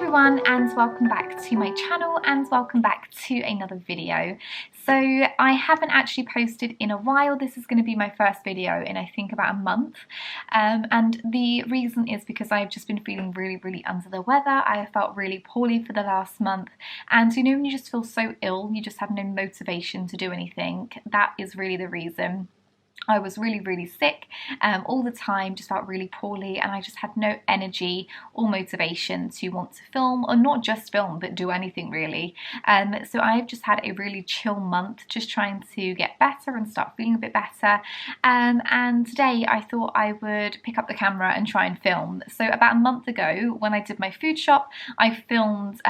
everyone, and welcome back to my channel and welcome back to another video. So I haven't actually posted in a while. This is going to be my first video in I think about a month, and the reason is because I've just been feeling really under the weather. I have felt really poorly for the last month, and you know when you just feel so ill, you just have no motivation to do anything. That is really the reason. I was really sick all the time, just felt really poorly, and I just had no energy or motivation to want to film, or not just film but do anything really. So I've just had a really chill month, just trying to get better and start feeling a bit better, and today I thought I would pick up the camera and try and film. So about a month ago when I did my food shop, I filmed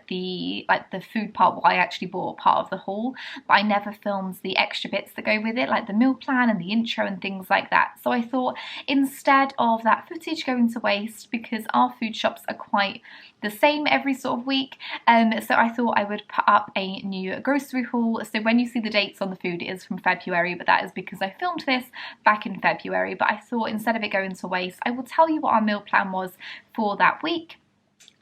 the food part, what I actually bought, part of the haul, but I never filmed the extra bits that go with it, like the meal plan and the intro and things like that. So I thought instead of that footage going to waste, because our food shops are quite the same every sort of week, so I thought I would put up a new grocery haul. So when you see the dates on the food, it is from February, but that is because I filmed this back in February. But I thought instead of it going to waste, I will tell you what our meal plan was for that week.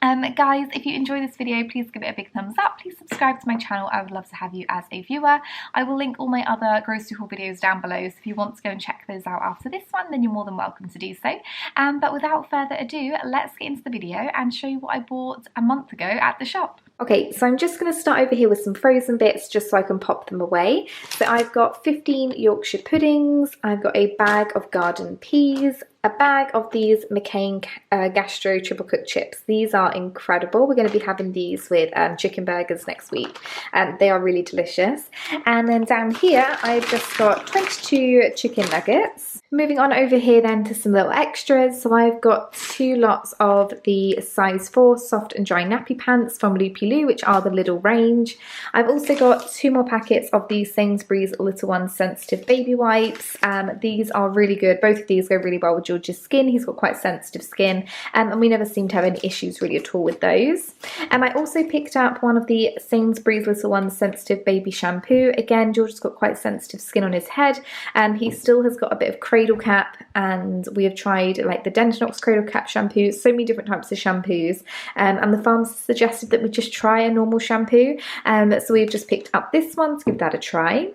Guys, if you enjoy this video, please give it a big thumbs up. Please subscribe to my channel. I would love to have you as a viewer. I will link all my other grocery haul videos down below, so if you want to go and check those out after this one, then you're more than welcome to do so. But without further ado, let's get into the video and show you what I bought a month ago at the shop. Okay, so I'm just going to start over here with some frozen bits just so I can pop them away. So I've got 15 Yorkshire puddings, I've got a bag of garden peas, a bag of these McCain Gastro triple cooked chips. These are incredible. We're going to be having these with chicken burgers next week, and they are really delicious. And then down here I've just got 22 chicken nuggets. Moving on over here then to some little extras. So I've got 2 lots of the size 4 soft and dry nappy pants from Loopy Loo, which are the Lidl range. I've also got 2 more packets of the Sainsbury'S Little One Sensitive Baby Wipes. These are really good. Both of these go really well with George's skin. He's got quite sensitive skin, and we never seem to have any issues really at all with those. I also picked up one of the Sainsbury'S Little One Sensitive Baby Shampoo. Again, George has got quite sensitive skin on his head, and he still has got a bit of cradle cap, and we have tried like the Dentinox cradle cap shampoo, so many different types of shampoos, and the pharmacist suggested that we just try a normal shampoo, so we've just picked up this one to give that a try.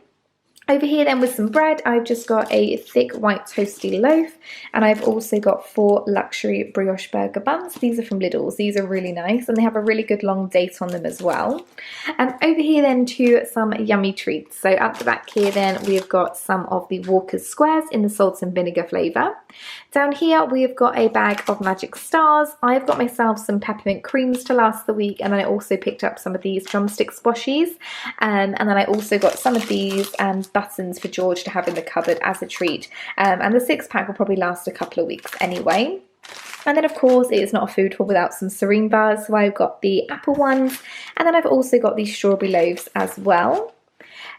Over here then with some bread, I've just got a thick white toasty loaf, and I've also got 4 luxury brioche burger buns. These are from Lidl's. These are really nice, and they have a really good long date on them as well. And over here then to some yummy treats. So at the back here then we've got some of the Walker's Squares in the salt and vinegar flavour. Down here we've got a bag of Magic Stars. I've got myself some peppermint creams to last the week, and then I also picked up some of these drumstick squashies, and then I also got some of these buttons for George to have in the cupboard as a treat, and the 6-pack will probably last a couple of weeks anyway. And then of course it is not a food haul without some serene bars, so I've got the apple ones, and then I've also got these strawberry loaves as well.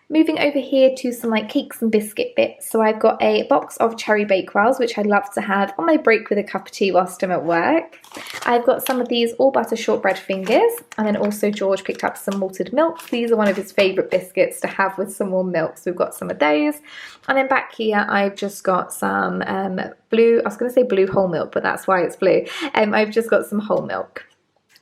Moving over here to some like cakes and biscuit bits. So I've got a box of cherry Bakewells, which I love to have on my break with a cup of tea whilst I'm at work. I've got some of these all butter shortbread fingers, and then also George picked up some malted milk. These are one of his favourite biscuits to have with some warm milk, so we've got some of those. And then back here I've just got some blue, I was going to say blue whole milk, but that's why it's blue. I've just got some whole milk.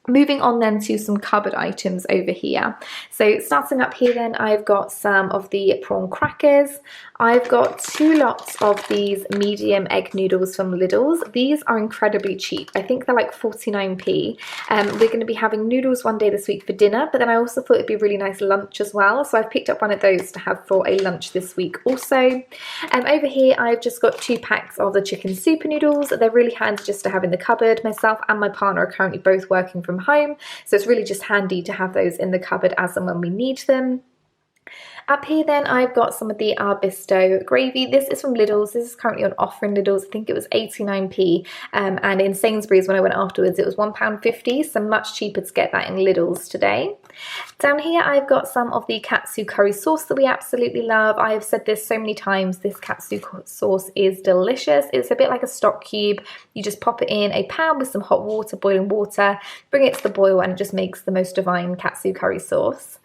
Moving on then to some cupboard items over here. So starting up here then, I've got some of the prawn crackers. I've got 2 lots of these medium egg noodles from Lidl's. These are incredibly cheap. I think they're like 49p. We're going to be having noodles one day this week for dinner, but then I also thought it'd be a really nice lunch as well. So I've picked up one of those to have for a lunch this week also. Over here, I've just got 2 packs of the chicken super noodles. They're really handy just to have in the cupboard. Myself and my partner are currently both working from home, so it's really just handy to have those in the cupboard as and when we need them. Up here then I've got some of the Arbisto gravy. This is from Lidl's. This is currently on offer in Lidl's. I think it was 89p, and in Sainsbury'S when I went afterwards it was £1.50, so much cheaper to get that in Lidl's today. Down here I've got some of the katsu curry sauce that we absolutely love. I have said this so many times, this katsu sauce is delicious. It's a bit like a stock cube. You just pop it in a pan with some hot water, boiling water, bring it to the boil, and it just makes the most divine katsu curry sauce.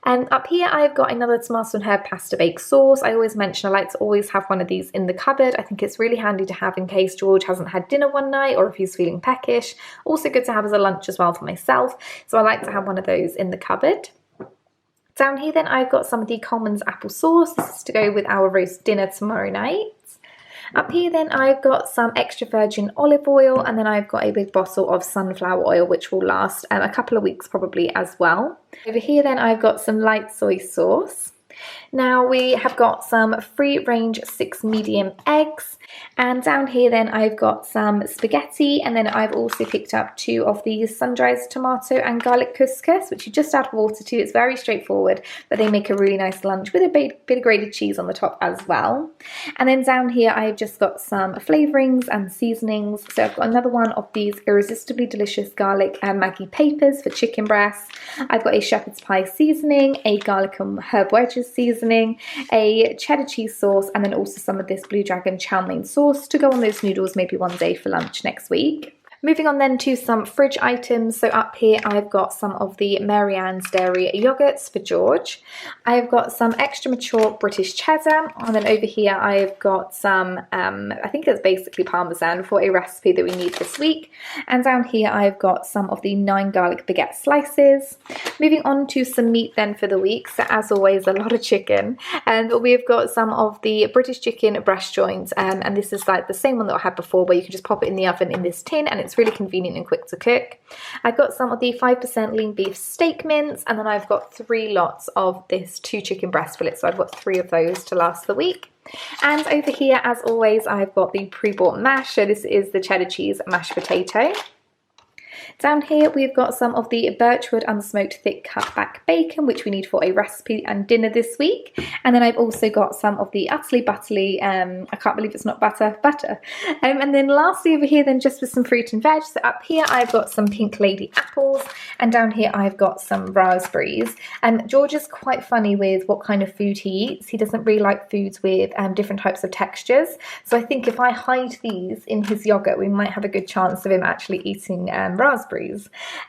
And up here I've got another tomato and herb pasta bake sauce. I always mention I like to always have one of these in the cupboard. I think it's really handy to have in case George hasn't had dinner one night or if he's feeling peckish. Also good to have as a lunch as well for myself. So I like to have one of those in the cupboard. Down here then I've got some of the Coleman's apple sauce. This is to go with our roast dinner tomorrow night. Up here then I've got some extra virgin olive oil, and then I've got a big bottle of sunflower oil which will last a couple of weeks probably as well. Over here then I've got some light soy sauce. Now we have got some free range 6 medium eggs, and down here then I've got some spaghetti, and then I've also picked up 2 of these sun-dried tomato and garlic couscous, which you just add water to. It's very straightforward, but they make a really nice lunch with a bit of grated cheese on the top as well. And then down here I've just got some flavourings and seasonings. So I've got another one of these irresistibly delicious garlic and Maggi papers for chicken breasts. I've got a shepherd's pie seasoning, a garlic and herb wedges seasoning, a cheddar cheese sauce, and then also some of this Blue Dragon chow mein sauce to go on those noodles maybe one day for lunch next week. Moving on then to some fridge items. So up here I've got some of the Mary Ann's Dairy yogurts for George. I've got some extra mature British cheddar, and then over here I've got some, I think it's basically parmesan for a recipe that we need this week. And down here I've got some of the 9 garlic baguette slices. Moving on to some meat then for the week. So as always, a lot of chicken. And we've got some of the British chicken breast joints, and this is like the same one that I had before, where you can just pop it in the oven in this tin and it's really convenient and quick to cook. I've got some of the 5% lean beef steak mince, and then I've got 3 lots of this 2 chicken breast fillets, so I've got 3 of those to last the week. And over here, as always, I've got the pre-bought mash, so this is the cheddar cheese mashed potato. Down here we've got some of the Birchwood unsmoked thick cutback bacon, which we need for a recipe and dinner this week. And then I've also got some of the utterly butterly, I can't believe it's not butter. And then lastly over here then just with some fruit and veg. So up here I've got some pink lady apples, and down here I've got some raspberries. And George is quite funny with what kind of food he eats. He doesn't really like foods with different types of textures. So I think if I hide these in his yogurt, we might have a good chance of him actually eating raspberries.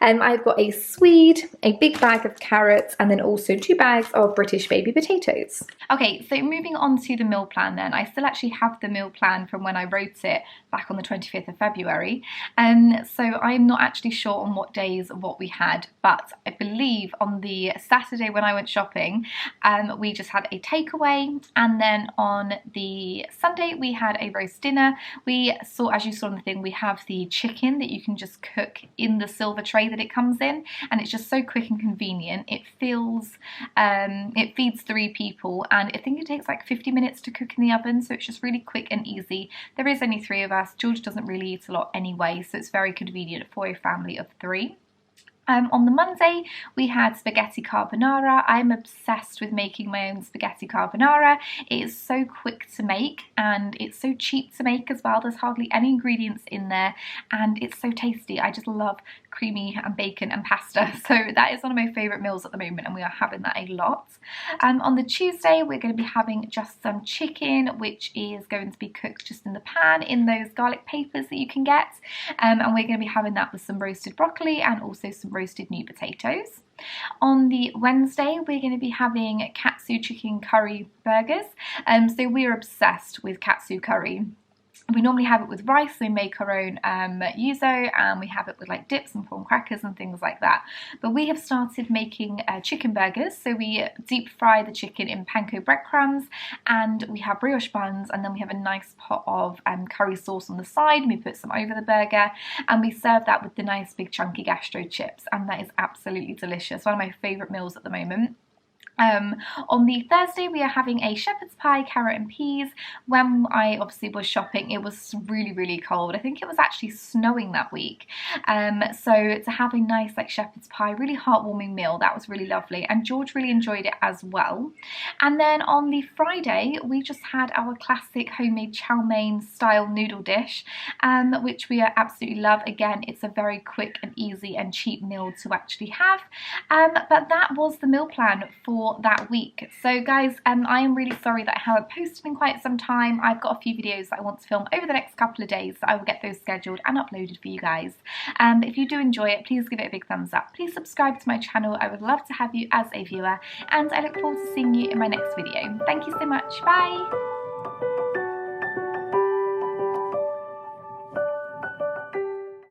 I've got a swede, a big bag of carrots, and then also 2 bags of British baby potatoes. Okay, so moving on to the meal plan then. I still actually have the meal plan from when I wrote it back on the 25th of February. So I'm not actually sure on what days what we had, but I believe on the Saturday when I went shopping, we just had a takeaway, and then on the Sunday we had a roast dinner. We saw, as you saw on the thing, we have the chicken that you can just cook in the silver tray that it comes in, and it's just so quick and convenient. It feels, it feeds 3 people, and I think it takes like 50 minutes to cook in the oven, so it's just really quick and easy. There is only 3 of us. George doesn't really eat a lot anyway, so it's very convenient for a family of 3. On the Monday, we had spaghetti carbonara. I'm obsessed with making my own spaghetti carbonara. It is so quick to make, and it's so cheap to make as well. There's hardly any ingredients in there, and it's so tasty. I just love creamy and bacon and pasta. So that is one of my favourite meals at the moment, and we are having that a lot. On the Tuesday, we're going to be having just some chicken, which is going to be cooked just in the pan in those garlic papers that you can get. And we're going to be having that with some roasted broccoli and also some roasted new potatoes. On the Wednesday, we're going to be having katsu chicken curry burgers. So we're obsessed with katsu curry. We normally have it with rice, so we make our own yuzu, and we have it with like dips and prawn crackers and things like that. But we have started making chicken burgers, so we deep fry the chicken in panko breadcrumbs, and we have brioche buns, and then we have a nice pot of curry sauce on the side, and we put some over the burger, and we serve that with the nice big chunky gastro chips, and that is absolutely delicious. One of my favourite meals at the moment. On the Thursday, we are having a shepherd's pie, carrot and peas. When I obviously was shopping, it was really, really cold. I think it was actually snowing that week. So to have a nice like shepherd's pie, really heartwarming meal, that was really lovely. And George really enjoyed it as well. And then on the Friday, we just had our classic homemade chow mein style noodle dish, which we absolutely love. Again, it's a very quick and easy and cheap meal to actually have. But that was the meal plan for for that week. So guys, I am really sorry that I haven't posted in quite some time. I've got a few videos that I want to film over the next couple of days, so I will get those scheduled and uploaded for you guys. But if you do enjoy it, please give it a big thumbs up. Please subscribe to my channel. I would love to have you as a viewer, and I look forward to seeing you in my next video. Thank you so much. Bye!